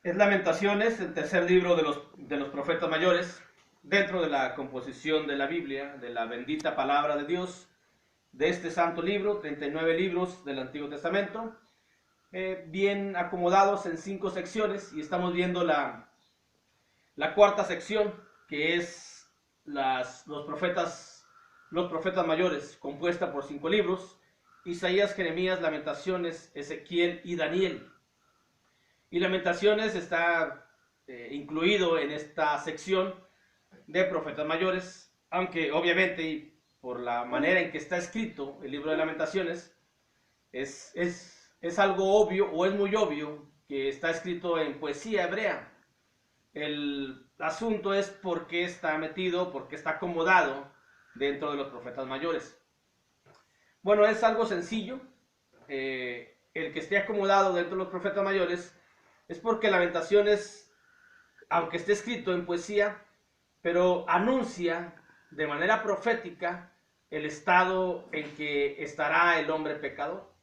Es Lamentaciones, el tercer libro de los profetas mayores, dentro de la composición de la Biblia, de la bendita palabra de Dios, de este santo libro, 39 libros del Antiguo Testamento, bien acomodados en 5 secciones, y estamos viendo la cuarta sección, que es los profetas mayores, compuesta por 5 libros: Isaías, Jeremías, Lamentaciones, Ezequiel y Daniel. Y Lamentaciones está incluido en esta sección de profetas mayores, aunque obviamente, y por la manera en que está escrito el libro de Lamentaciones, es algo obvio, o es muy obvio, que está escrito en poesía hebrea. El asunto es por qué está metido, por qué está acomodado dentro de los profetas mayores. Bueno, es algo sencillo. El que esté acomodado dentro de los profetas mayores es porque Lamentaciones, aunque esté escrito en poesía, pero anuncia de manera profética el estado en que estará el hombre pecador.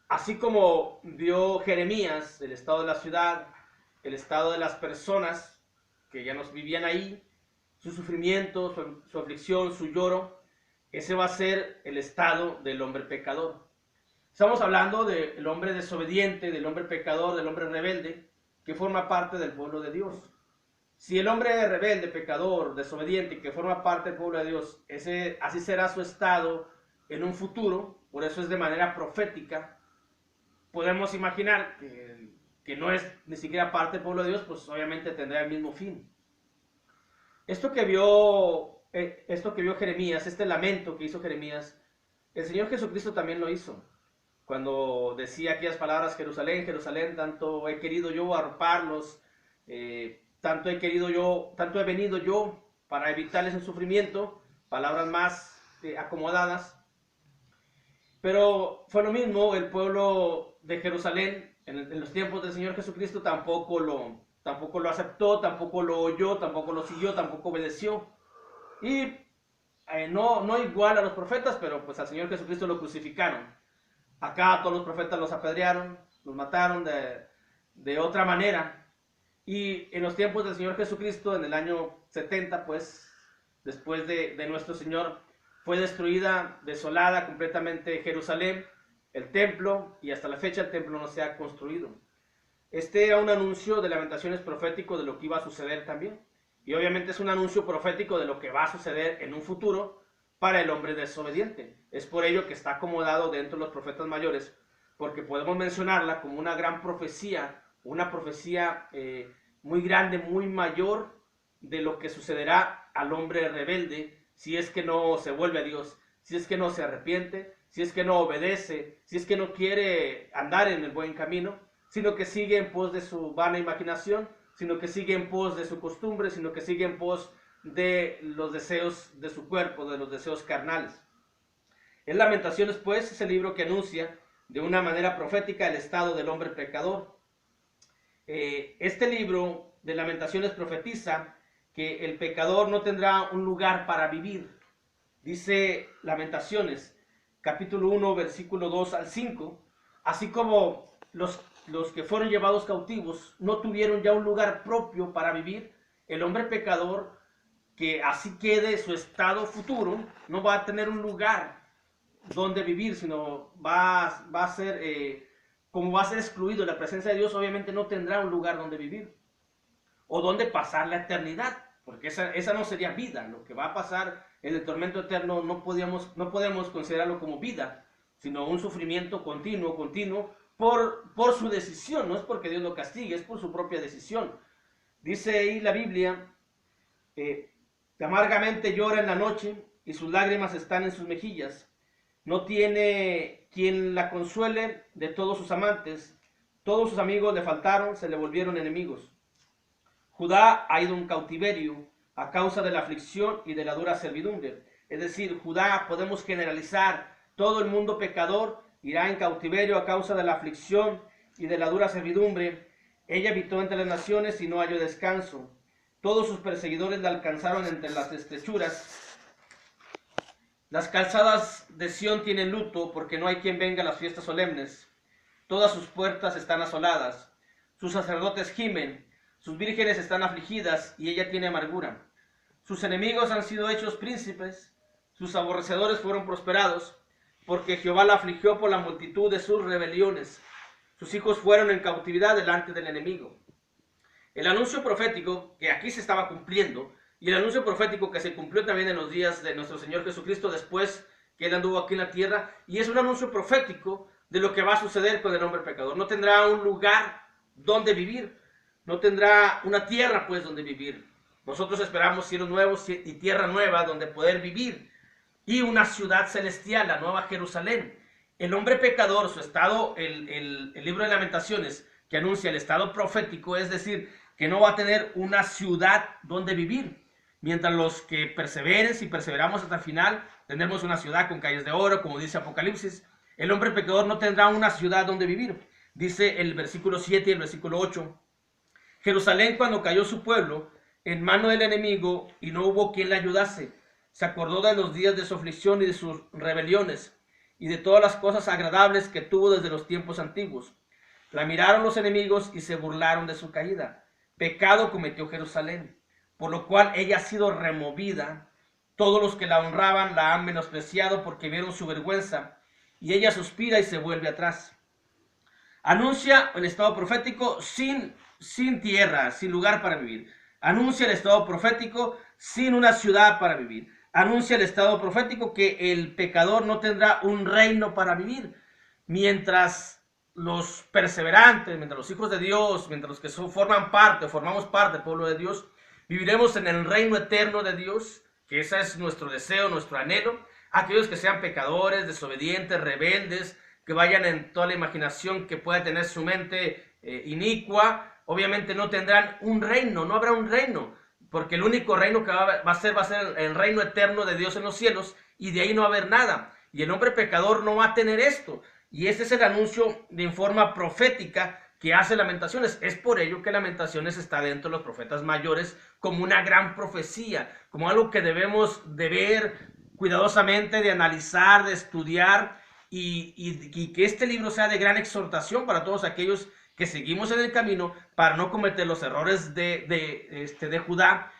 Así como vio Jeremías el estado de la ciudad, el estado de las personas que ya nos vivían ahí, su sufrimiento, su aflicción, su lloro, ese va a ser el estado del hombre pecador. Estamos hablando del hombre desobediente, del hombre pecador, del hombre rebelde, que forma parte del pueblo de Dios. Si el hombre rebelde, pecador, desobediente, que forma parte del pueblo de Dios, así será su estado en un futuro. Por eso es de manera profética. Podemos imaginar que no es ni siquiera parte del pueblo de Dios, pues obviamente tendrá el mismo fin. Esto que vio Jeremías, este lamento que hizo Jeremías, el Señor Jesucristo también lo hizo. Cuando decía aquellas palabras: Jerusalén, Jerusalén, tanto he querido yo arroparlos, tanto he venido yo para evitarles el sufrimiento. Palabras más acomodadas. Pero fue lo mismo. El pueblo de Jerusalén en los tiempos del Señor Jesucristo tampoco lo aceptó, tampoco lo oyó, tampoco lo siguió, tampoco obedeció. Y no igual a los profetas, pero pues al Señor Jesucristo lo crucificaron. Acá todos los profetas los apedrearon, los mataron de otra manera. Y en los tiempos del Señor Jesucristo, en el año 70, pues, después de nuestro Señor, fue destruida, desolada completamente Jerusalén, el templo, y hasta la fecha el templo no se ha construido. Este era un anuncio de Lamentaciones profético de lo que iba a suceder también. Y obviamente es un anuncio profético de lo que va a suceder en un futuro para el hombre desobediente. Es por ello que está acomodado dentro de los profetas mayores, porque podemos mencionarla como una gran profecía, una profecía muy grande, muy mayor, de lo que sucederá al hombre rebelde si es que no se vuelve a Dios, si es que no se arrepiente, si es que no obedece, si es que no quiere andar en el buen camino, sino que sigue en pos de su vana imaginación, sino que sigue en pos de su costumbre, sino que sigue en pos de los deseos de su cuerpo, de los deseos carnales. En Lamentaciones, pues, es el libro que anuncia de una manera profética el estado del hombre pecador. Este libro de Lamentaciones profetiza que el pecador no tendrá un lugar para vivir. Dice Lamentaciones, capítulo 1, versículo 2 al 5, así como los que fueron llevados cautivos no tuvieron ya un lugar propio para vivir, el hombre pecador, que así quede su estado futuro, no va a tener un lugar donde vivir, sino va a ser, como va a ser excluido de la presencia de Dios, obviamente no tendrá un lugar donde vivir o donde pasar la eternidad, porque esa no sería vida. Lo que va a pasar en el tormento eterno no podemos considerarlo como vida, sino un sufrimiento continuo por su decisión. No es porque Dios lo castigue, es por su propia decisión. Dice ahí la Biblia, que amargamente llora en la noche y sus lágrimas están en sus mejillas. No tiene quien la consuele de todos sus amantes. Todos sus amigos le faltaron, se le volvieron enemigos. Judá ha ido en cautiverio a causa de la aflicción y de la dura servidumbre. Es decir, Judá, podemos generalizar, todo el mundo pecador irá en cautiverio a causa de la aflicción y de la dura servidumbre. Ella habitó entre las naciones y no halló descanso. Todos sus perseguidores la alcanzaron entre las estrechuras. Las calzadas de Sión tienen luto, porque no hay quien venga a las fiestas solemnes. Todas sus puertas están asoladas. sus sacerdotes gimen, sus vírgenes están afligidas y ella tiene amargura. Sus enemigos han sido hechos príncipes, sus aborrecedores fueron prosperados, porque Jehová la afligió por la multitud de sus rebeliones. Sus hijos fueron en cautividad delante del enemigo. El anuncio profético que aquí se estaba cumpliendo, y el anuncio profético que se cumplió también en los días de nuestro Señor Jesucristo después que Él anduvo aquí en la tierra, y es un anuncio profético de lo que va a suceder con el hombre pecador. No tendrá un lugar donde vivir, no tendrá una tierra pues donde vivir. Nosotros esperamos cielos nuevos y tierra nueva donde poder vivir, y una ciudad celestial, la nueva Jerusalén. El hombre pecador, su estado, el libro de Lamentaciones, que anuncia el estado profético, es decir, que no va a tener una ciudad donde vivir. Mientras los que perseveren, si perseveramos hasta el final, tendremos una ciudad con calles de oro, como dice Apocalipsis. El hombre pecador no tendrá una ciudad donde vivir. Dice el versículo 7 y el versículo 8. Jerusalén, cuando cayó su pueblo en mano del enemigo y no hubo quien la ayudase, se acordó de los días de su aflicción y de sus rebeliones y de todas las cosas agradables que tuvo desde los tiempos antiguos. La miraron los enemigos y se burlaron de su caída. Pecado cometió Jerusalén, por lo cual ella ha sido removida. Todos los que la honraban la han menospreciado porque vieron su vergüenza, y ella suspira y se vuelve atrás. Anuncia el estado profético sin tierra, sin lugar para vivir. Anuncia el estado profético sin una ciudad para vivir. Anuncia el estado profético que el pecador no tendrá un reino para vivir. Mientras los perseverantes, mientras los hijos de Dios, mientras los que formamos parte del pueblo de Dios, viviremos en el reino eterno de Dios, que ese es nuestro deseo, nuestro anhelo. Aquellos que sean pecadores, desobedientes, rebeldes, que vayan en toda la imaginación que pueda tener su mente inicua, obviamente no tendrán un reino, no habrá un reino, porque el único reino que va a ser el reino eterno de Dios en los cielos, y de ahí no va a haber nada. Y el hombre pecador no va a tener esto. Y ese es el anuncio de forma profética que hace Lamentaciones. Es por ello que Lamentaciones está dentro de los profetas mayores como una gran profecía, como algo que debemos de ver cuidadosamente, de analizar, de estudiar, y que este libro sea de gran exhortación para todos aquellos que seguimos en el camino, para no cometer los errores de Judá,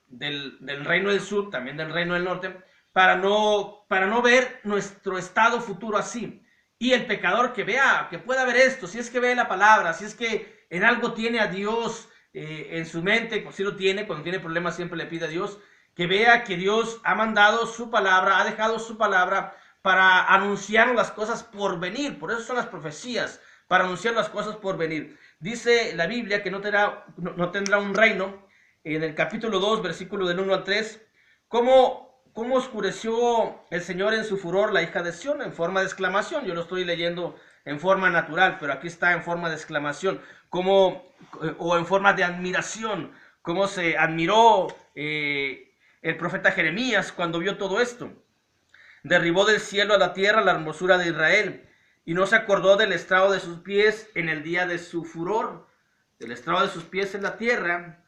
del reino del sur, también del reino del norte, para no ver nuestro estado futuro así. Y el pecador que vea, que pueda ver esto, si es que ve la palabra, si es que en algo tiene a Dios en su mente, pues si lo tiene, cuando tiene problemas siempre le pide a Dios, que vea que Dios ha mandado su palabra, ha dejado su palabra para anunciar las cosas por venir. Por eso son las profecías, para anunciar las cosas por venir. Dice la Biblia que no tendrá un reino, en el capítulo 2, versículo del 1 al 3, ¿cómo oscureció el Señor en su furor la hija de Sión? En forma de exclamación. Yo lo estoy leyendo en forma natural, pero aquí está en forma de exclamación, o en forma de admiración, cómo se admiró el profeta Jeremías cuando vio todo esto. Derribó del cielo a la tierra la hermosura de Israel, y no se acordó del estrado de sus pies en el día de su furor. Del estrado de sus pies en la tierra.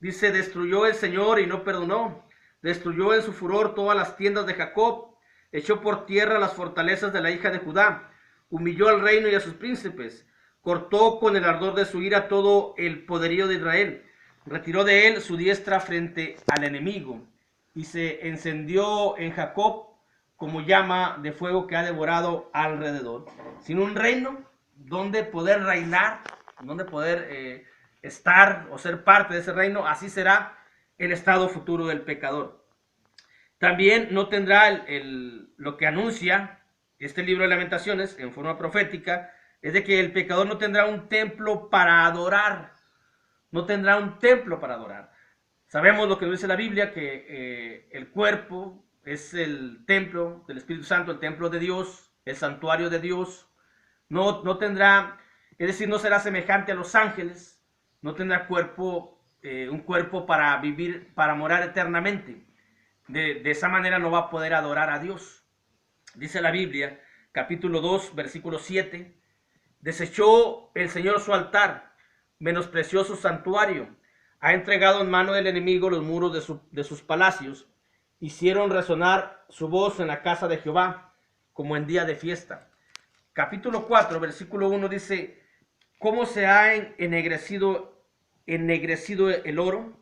Dice, destruyó el Señor y no perdonó. Destruyó en su furor todas las tiendas de Jacob. Echó por tierra las fortalezas de la hija de Judá. Humilló al reino y a sus príncipes. Cortó con el ardor de su ira todo el poderío de Israel. Retiró de él su diestra frente al enemigo. Y se encendió en Jacob como llama de fuego que ha devorado alrededor. Sin un reino donde poder reinar, donde poder estar o ser parte de ese reino, así será el estado futuro del pecador. También no tendrá lo que anuncia este libro de Lamentaciones en forma profética, es de que el pecador no tendrá un templo para adorar. No tendrá un templo para adorar. Sabemos lo que dice la Biblia, que el cuerpo es el templo del Espíritu Santo, el templo de Dios, el santuario de Dios. No tendrá, es decir, no será semejante a los ángeles, no tendrá un cuerpo para vivir, para morar eternamente. De esa manera no va a poder adorar a Dios. Dice la Biblia, capítulo 2, versículo 7, desechó el Señor su altar, menospreció su santuario, ha entregado en mano del enemigo los muros de sus palacios. Hicieron resonar su voz en la casa de Jehová, como en día de fiesta. Capítulo 4, versículo 1 dice, cómo se ha ennegrecido el oro,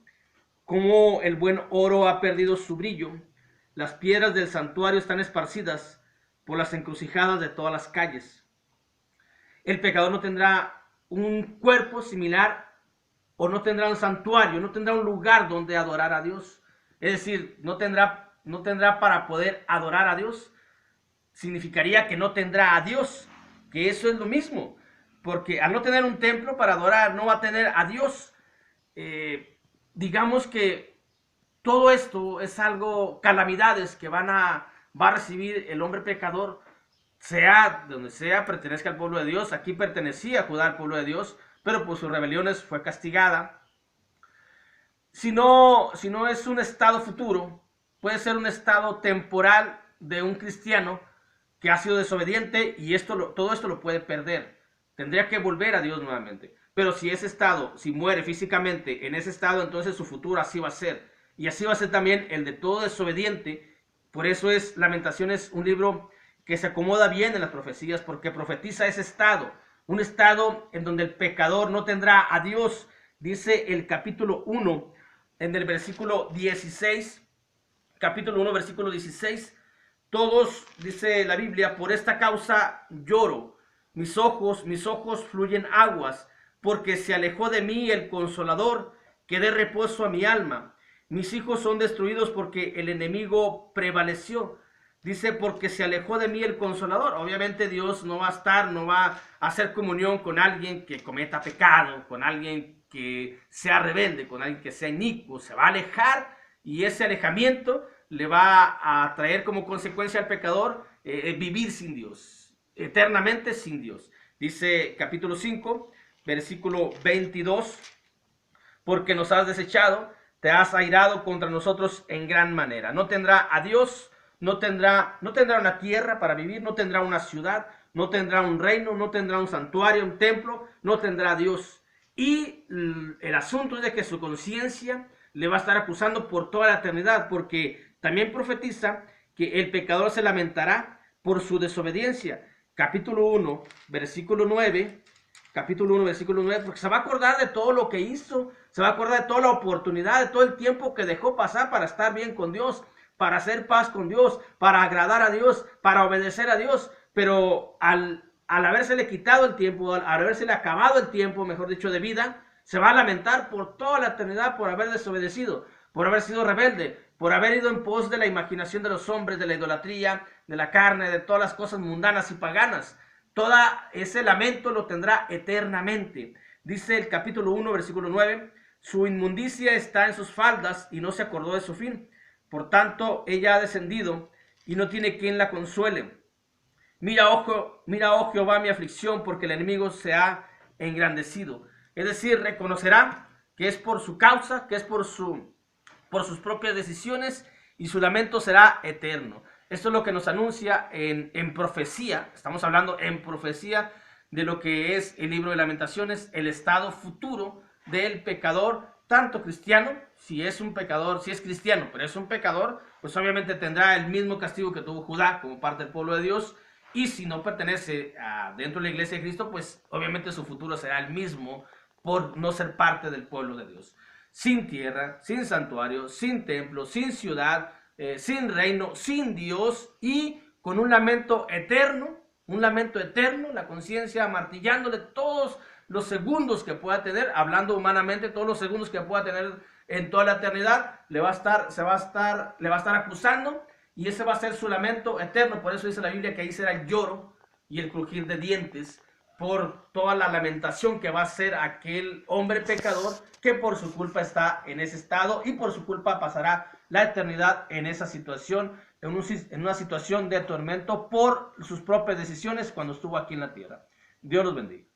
cómo el buen oro ha perdido su brillo. Las piedras del santuario están esparcidas por las encrucijadas de todas las calles. El pecador no tendrá un cuerpo similar, o no tendrá un santuario, no tendrá un lugar donde adorar a Dios. Es decir, no tendrá para poder adorar a Dios. Significaría que no tendrá a Dios, que eso es lo mismo, porque al no tener un templo para adorar, no va a tener a Dios. Digamos que todo esto es algo, calamidades que va a recibir el hombre pecador, sea donde sea, pertenezca al pueblo de Dios. Aquí pertenecía Judá al pueblo de Dios, pero por sus rebeliones fue castigada. Si no es un estado futuro, puede ser un estado temporal de un cristiano que ha sido desobediente, y todo esto lo puede perder. Tendría que volver a Dios nuevamente. Pero si muere físicamente en ese estado, entonces su futuro así va a ser. Y así va a ser también el de todo desobediente. Por eso es Lamentaciones un libro que se acomoda bien en las profecías, porque profetiza ese estado. Un estado en donde el pecador no tendrá a Dios. Dice el capítulo 1, en el versículo 16, capítulo 1, versículo 16, todos, dice la Biblia, por esta causa lloro, mis ojos fluyen aguas, porque se alejó de mí el Consolador, que dé reposo a mi alma. Mis hijos son destruidos porque el enemigo prevaleció. Dice, porque se alejó de mí el Consolador. Obviamente Dios no va a hacer comunión con alguien que cometa pecado, con alguien que sea rebelde, con alguien que sea inicuo. Se va a alejar, y ese alejamiento le va a traer como consecuencia al pecador vivir sin Dios, eternamente sin Dios. Dice capítulo 5, versículo 22, porque nos has desechado, te has airado contra nosotros en gran manera. No tendrá a Dios, no tendrá una tierra para vivir, no tendrá una ciudad, no tendrá un reino, no tendrá un santuario, un templo, no tendrá a Dios. Y el asunto es de que su conciencia le va a estar acusando por toda la eternidad, porque también profetiza que el pecador se lamentará por su desobediencia. Capítulo 1, versículo 9, porque se va a acordar de todo lo que hizo, se va a acordar de toda la oportunidad, de todo el tiempo que dejó pasar para estar bien con Dios, para hacer paz con Dios, para agradar a Dios, para obedecer a Dios. Pero al habérsele quitado el tiempo, al habérsele acabado el tiempo, mejor dicho, de vida, se va a lamentar por toda la eternidad por haber desobedecido, por haber sido rebelde, por haber ido en pos de la imaginación de los hombres, de la idolatría, de la carne, de todas las cosas mundanas y paganas. Todo ese lamento lo tendrá eternamente. Dice el capítulo 1, versículo 9, su inmundicia está en sus faldas y no se acordó de su fin. Por tanto, ella ha descendido y no tiene quien la consuele. Mira, oh Jehová, mi aflicción, porque el enemigo se ha engrandecido. Es decir, reconocerá que es por su causa, que es por sus propias decisiones, y su lamento será eterno. Esto es lo que nos anuncia en profecía. Estamos hablando en profecía de lo que es el libro de Lamentaciones, el estado futuro del pecador, tanto cristiano, si es cristiano, pero es un pecador, pues obviamente tendrá el mismo castigo que tuvo Judá como parte del pueblo de Dios. Y si no pertenece dentro de la iglesia de Cristo, pues obviamente su futuro será el mismo por no ser parte del pueblo de Dios. Sin tierra, sin santuario, sin templo, sin ciudad, sin reino, sin Dios, y con un lamento eterno, la conciencia martillándole todos los segundos que pueda tener, hablando humanamente, todos los segundos que pueda tener en toda la eternidad, le va a estar acusando, y ese va a ser su lamento eterno. Por eso dice la Biblia que ahí será el lloro y el crujir de dientes, por toda la lamentación que va a hacer aquel hombre pecador que por su culpa está en ese estado, y por su culpa pasará la eternidad en esa situación, en una situación de tormento por sus propias decisiones cuando estuvo aquí en la tierra. Dios los bendiga.